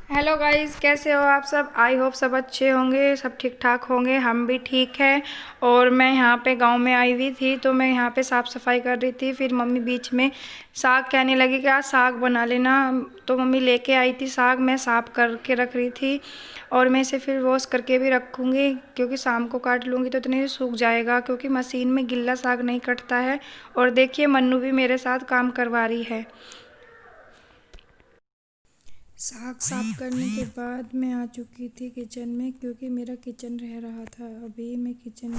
Hello guys, कैसे हो आप सब। आई होप सब अच्छे होंगे, सब ठीक ठाक होंगे। हम भी ठीक हैं। और मैं यहाँ पे गांव में आई हुई थी तो मैं यहाँ पे साफ़ सफाई कर रही थी। फिर मम्मी बीच में साग कहने लगी कि आज साग बना लेना। तो मम्मी लेके आई थी साग, मैं साफ़ करके रख रही थी। और मैं इसे फिर वॉश करके भी रखूँगी क्योंकि शाम को काट लूँगी तो इतने सूख जाएगा, क्योंकि मशीन में गिल्ला साग नहीं कटता है। और देखिए मन्नू भी मेरे साथ काम करवा रही है। साग साफ करने के बाद मैं आ चुकी थी किचन में, क्योंकि मेरा किचन रह रहा था। अभी मैं किचन,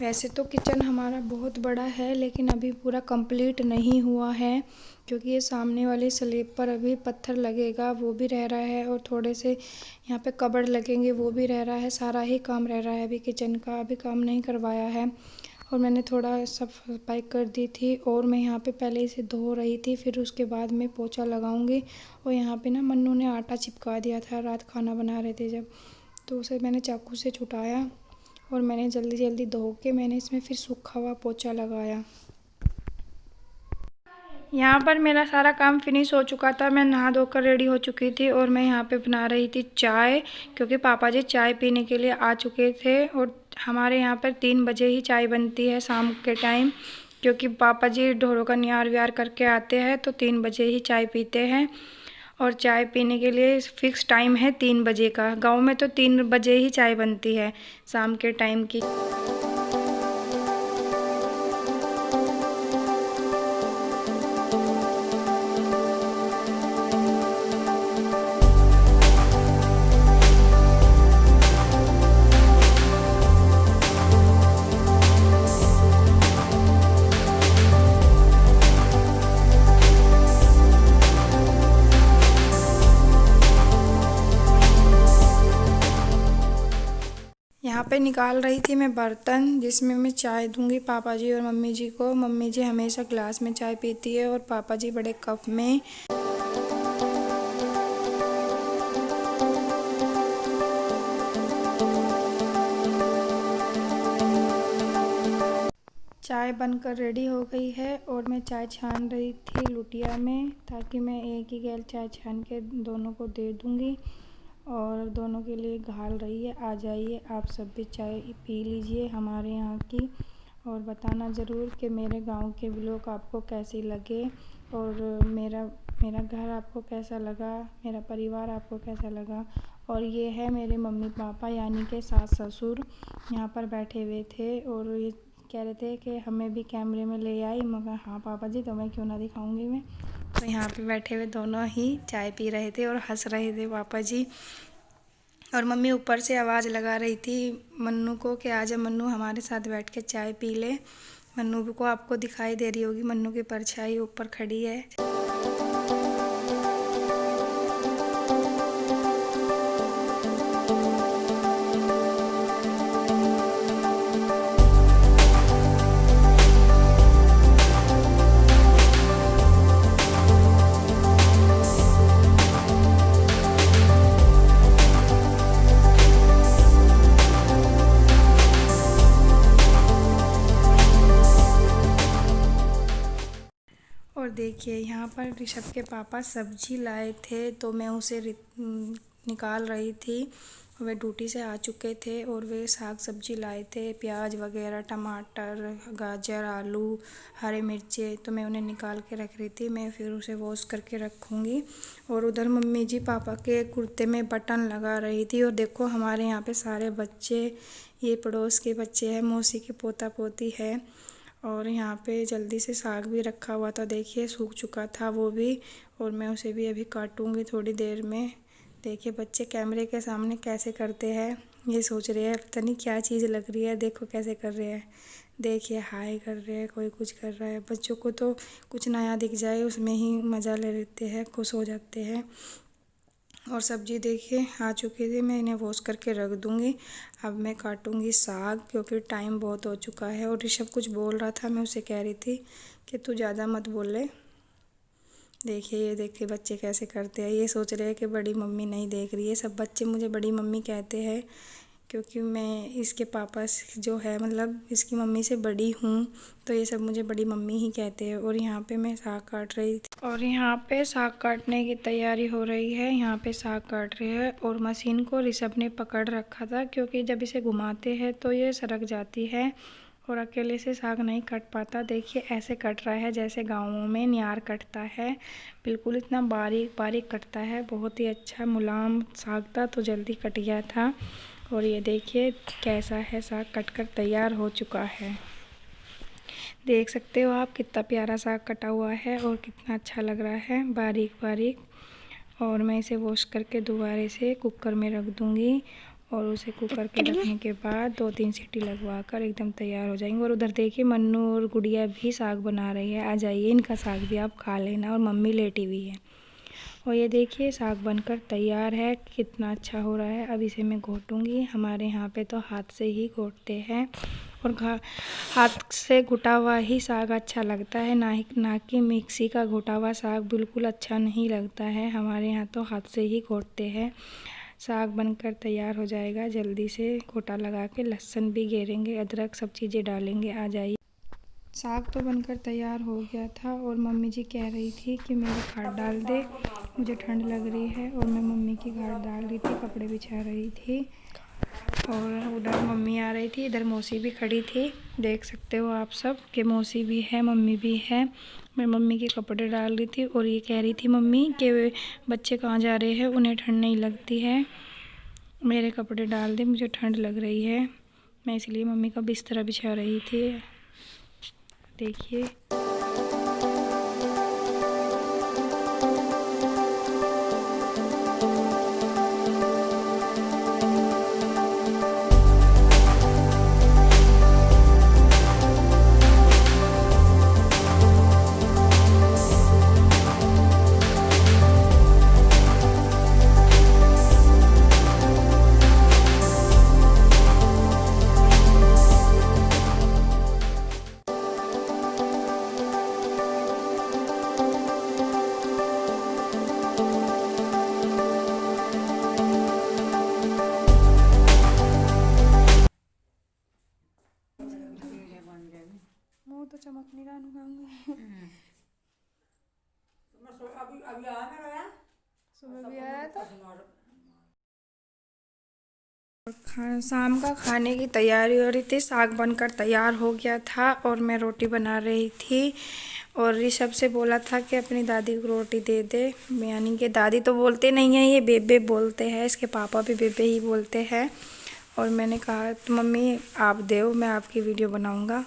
वैसे तो किचन हमारा बहुत बड़ा है लेकिन अभी पूरा कंप्लीट नहीं हुआ है, क्योंकि ये सामने वाली स्लैब पर अभी पत्थर लगेगा, वो भी रह रहा है। और थोड़े से यहाँ पे कबर्ड लगेंगे, वो भी रह रहा है। सारा ही काम रह रहा है अभी किचन का, अभी काम नहीं करवाया है। और मैंने थोड़ा सफाई कर दी थी और मैं यहाँ पे पहले इसे धो रही थी, फिर उसके बाद मैं पोछा लगाऊंगी। और यहाँ पे ना मन्नू ने आटा चिपका दिया था, रात खाना बना रहे थे जब, तो उसे मैंने चाकू से छुटाया और मैंने जल्दी जल्दी धो के मैंने इसमें फिर सूखा हुआ पोछा लगाया। यहाँ पर मेरा सारा काम फिनिश हो चुका था। मैं नहा धोकर रेडी हो चुकी थी और मैं यहाँ पे बना रही थी चाय, क्योंकि पापा जी चाय पीने के लिए आ चुके थे। और हमारे यहाँ पर 3 बजे ही चाय बनती है शाम के टाइम, क्योंकि पापा जी ढोरों का नियार व्यार करके आते हैं तो 3 बजे ही चाय पीते हैं। और चाय पीने के लिए फ़िक्स टाइम है 3 बजे का। गाँव में तो 3 बजे ही चाय बनती है शाम के टाइम की। यहाँ पे निकाल रही थी मैं बर्तन जिसमें मैं चाय दूंगी पापा जी और मम्मी जी को। मम्मी जी हमेशा ग्लास में चाय पीती है और पापा जी बड़े कप में। चाय बनकर रेडी हो गई है और मैं चाय छान रही थी लुटिया में, ताकि मैं एक ही गैल चाय छान के दोनों को दे दूँगी। और दोनों के लिए घाल रही है। आ जाइए आप सब भी चाय पी लीजिए हमारे यहाँ की। और बताना ज़रूर कि मेरे गांव के व्लॉग आपको कैसी लगे, और मेरा मेरा घर आपको कैसा लगा, मेरा परिवार आपको कैसा लगा। और ये है मेरे मम्मी पापा यानी कि सास ससुर यहाँ पर बैठे हुए थे, और ये कह रहे थे कि हमें भी कैमरे में ले आई। मगर हाँ पापा जी, तुम्हें क्यों ना दिखाऊंगी मैं। तो यहाँ पे बैठे हुए दोनों ही चाय पी रहे थे और हंस रहे थे पापा जी। और मम्मी ऊपर से आवाज़ लगा रही थी मन्नू को कि आजा मन्नू हमारे साथ बैठ के चाय पी ले। मन्नू को आपको दिखाई दे रही होगी, मन्नू की परछाई ऊपर खड़ी है। और देखिए यहाँ पर ऋषभ के पापा सब्जी लाए थे तो मैं उसे निकाल रही थी। वे ड्यूटी से आ चुके थे और वे साग सब्जी लाए थे, प्याज वगैरह, टमाटर, गाजर, आलू, हरे मिर्चे, तो मैं उन्हें निकाल के रख रही थी। मैं फिर उसे वॉश करके रखूँगी। और उधर मम्मी जी पापा के कुर्ते में बटन लगा रही थी। और देखो हमारे यहाँ पे सारे बच्चे, ये पड़ोस के बच्चे हैं, मौसी के पोता पोती है। और यहाँ पे जल्दी से साग भी रखा हुआ था, देखिए सूख चुका था वो भी। और मैं उसे भी अभी काटूंगी थोड़ी देर में। देखिए बच्चे कैमरे के सामने कैसे करते हैं, ये सोच रहे हैं पता नहीं क्या चीज़ लग रही है। देखो कैसे कर रहे हैं, देखिए हाय कर रहे हैं, कोई कुछ कर रहा है। बच्चों को तो कुछ नया दिख जाए उसमें ही मज़ा ले लेते हैं, खुश हो जाते हैं। और सब्जी देखिए आ चुकी थी, मैं इन्हें वॉश करके रख दूँगी। अब मैं काटूँगी साग, क्योंकि टाइम बहुत हो चुका है। और ऋषभ कुछ बोल रहा था, मैं उसे कह रही थी कि तू ज़्यादा मत बोले। देखिए ये देखिए बच्चे कैसे करते हैं, ये सोच रहे हैं कि बड़ी मम्मी नहीं देख रही है। सब बच्चे मुझे बड़ी मम्मी कहते हैं, क्योंकि मैं इसके पापा जो है मतलब इसकी मम्मी से बड़ी हूँ, तो ये सब मुझे बड़ी मम्मी ही कहते हैं। और यहाँ पे मैं साग काट रही थी और यहाँ पे साग काटने की तैयारी हो रही है। यहाँ पे साग काट रहे हैं और मशीन को ऋषभ ने पकड़ रखा था, क्योंकि जब इसे घुमाते हैं तो ये सरक जाती है और अकेले से साग नहीं कट पाता। देखिए ऐसे कट रहा है जैसे गाँवों में नियार कटता है, बिल्कुल इतना बारीक बारीक कटता है। बहुत ही अच्छा मुलायम साग था तो जल्दी कट गया था। और ये देखिए कैसा है, साग कटकर तैयार हो चुका है। देख सकते हो आप कितना प्यारा साग कटा हुआ है और कितना अच्छा लग रहा है, बारीक बारीक। और मैं इसे वॉश करके दोबारा से कुकर में रख दूँगी और उसे कुकर के रखने के बाद 2-3 सीटी लगवा कर एकदम तैयार हो जाएंगे। और उधर देखिए मन्नू और गुड़िया भी साग बना रही है। आ जाइए, इनका साग भी आप खा लेना। और मम्मी लेटी हुई है। और ये देखिए साग बनकर तैयार है, कितना अच्छा हो रहा है। अब इसे मैं घोटूंगी। हमारे यहाँ पे तो हाथ से ही घोटते हैं और हाथ से घुटा हुआ ही साग अच्छा लगता है, ना कि मिक्सी का घुटा हुआ साग बिल्कुल अच्छा नहीं लगता है। हमारे यहाँ तो हाथ से ही घोटते हैं। साग बनकर तैयार हो जाएगा, जल्दी से घोटा लगा के लहसुन भी गेरेंगे, अदरक सब चीज़ें डालेंगे। आ जाइए। साग तो बनकर तैयार हो गया था और मम्मी जी कह रही थी कि मेरी खाट डाल दे, मुझे ठंड लग रही है। और मैं मम्मी की खाट डाल रही थी, कपड़े बिछा रही थी। और उधर मम्मी आ रही थी, इधर मौसी भी खड़ी थी। देख सकते हो आप सब कि मौसी भी है, मम्मी भी है। मैं मम्मी के कपड़े डाल रही थी और ये कह रही थी मम्मी कि बच्चे कहाँ जा रहे हैं, उन्हें ठंड नहीं लगती है, मेरे कपड़े डाल दे, मुझे ठंड लग रही है। मैं इसलिए मम्मी का बिस्तर बिछा रही थी। देखिए मुँह तो चमक नहीं रहा, सुबह भी आया था। शाम का खाने की तैयारी हो रही थी, साग बनकर तैयार हो गया था और मैं रोटी बना रही थी। और ऋषभ से बोला था कि अपनी दादी को रोटी दे दे, यानी कि दादी तो बोलते नहीं है, ये बेबे बोलते हैं, इसके पापा भी बेबे ही बोलते हैं। और मैंने कहा तो मम्मी आप दो, मैं आपकी वीडियो बनाऊंगा।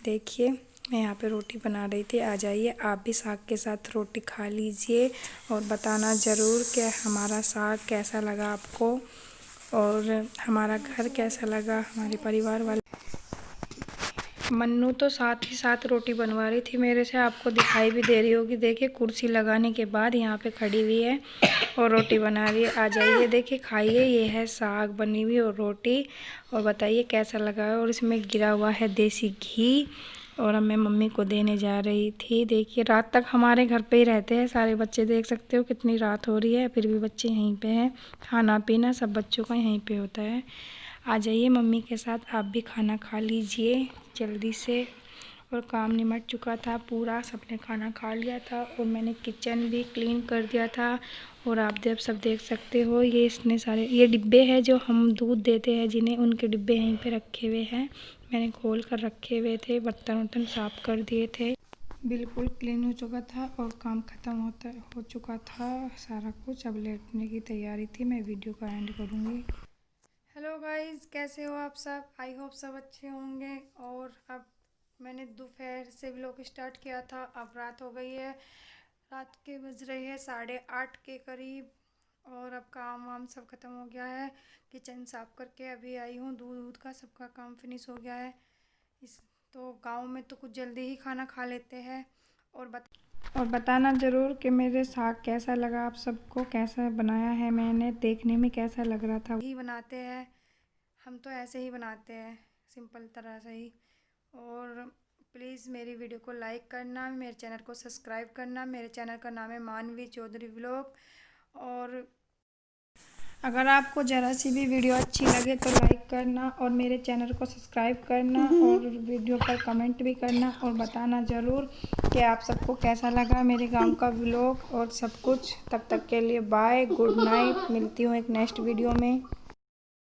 देखिए मैं यहाँ पे रोटी बना रही थी। आ जाइए आप भी साग के साथ रोटी खा लीजिए और बताना ज़रूर कि हमारा साग कैसा लगा आपको और हमारा घर कैसा लगा, हमारे परिवार वाले। मन्नू तो साथ ही साथ रोटी बनवा रही थी मेरे से, आपको दिखाई भी दे रही होगी। देखिए कुर्सी लगाने के बाद यहाँ पे खड़ी हुई है और रोटी बना रही है। आ जाइए देखिए खाइए, ये है साग बनी हुई और रोटी, और बताइए कैसा लगा है। और इसमें गिरा हुआ है देसी घी और अब मैं मम्मी को देने जा रही थी। देखिए रात तक हमारे घर पे ही रहते हैं सारे बच्चे, देख सकते हो कितनी रात हो रही है, फिर भी बच्चे यहीं पे हैं। खाना पीना सब बच्चों का यहीं पे होता है। आ जाइए मम्मी के साथ आप भी खाना खा लीजिए जल्दी से। और काम निमट चुका था पूरा, सबने खाना खा लिया था और मैंने किचन भी क्लीन कर दिया था। और आप जब सब देख सकते हो, ये इतने सारे ये डिब्बे हैं जो हम दूध देते हैं जिन्हें, उनके डिब्बे यहीं पे रखे हुए हैं। मैंने खोल कर रखे हुए थे, बर्तन वर्तन साफ़ कर दिए थे, बिल्कुल क्लीन हो चुका था और काम ख़त्म हो चुका था सारा कुछ। अब लेटने की तैयारी थी, मैं वीडियो का एंड करूँगी। हेलो गाइस, कैसे हो आप सब? आई होप सब अच्छे होंगे। और अब मैंने दोपहर से व्लॉग स्टार्ट किया था, अब रात हो गई है, रात के बज रहे हैं 8:30 के करीब। और अब काम वाम सब ख़त्म हो गया है, किचन साफ़ करके अभी आई हूँ। दूध का सबका काम फिनिश हो गया है। इस तो गांव में तो कुछ जल्दी ही खाना खा लेते हैं। और बताना ज़रूर कि मेरे साग कैसा लगा, आप सबको कैसा बनाया है मैंने, देखने में कैसा लग रहा था। ही बनाते हैं, हम तो ऐसे ही बनाते हैं सिंपल तरह से ही। और प्लीज़ मेरी वीडियो को लाइक करना, मेरे चैनल को सब्सक्राइब करना। मेरे चैनल का नाम है मानवी चौधरी व्लॉग। और अगर आपको ज़रा सी भी वीडियो अच्छी लगे तो लाइक करना और मेरे चैनल को सब्सक्राइब करना और वीडियो पर कमेंट भी करना और बताना ज़रूर कि आप सबको कैसा लगा मेरे गांव का व्लॉग और सब कुछ। तब तक के लिए बाय, गुड नाइट, मिलती हूँ एक नेक्स्ट वीडियो में।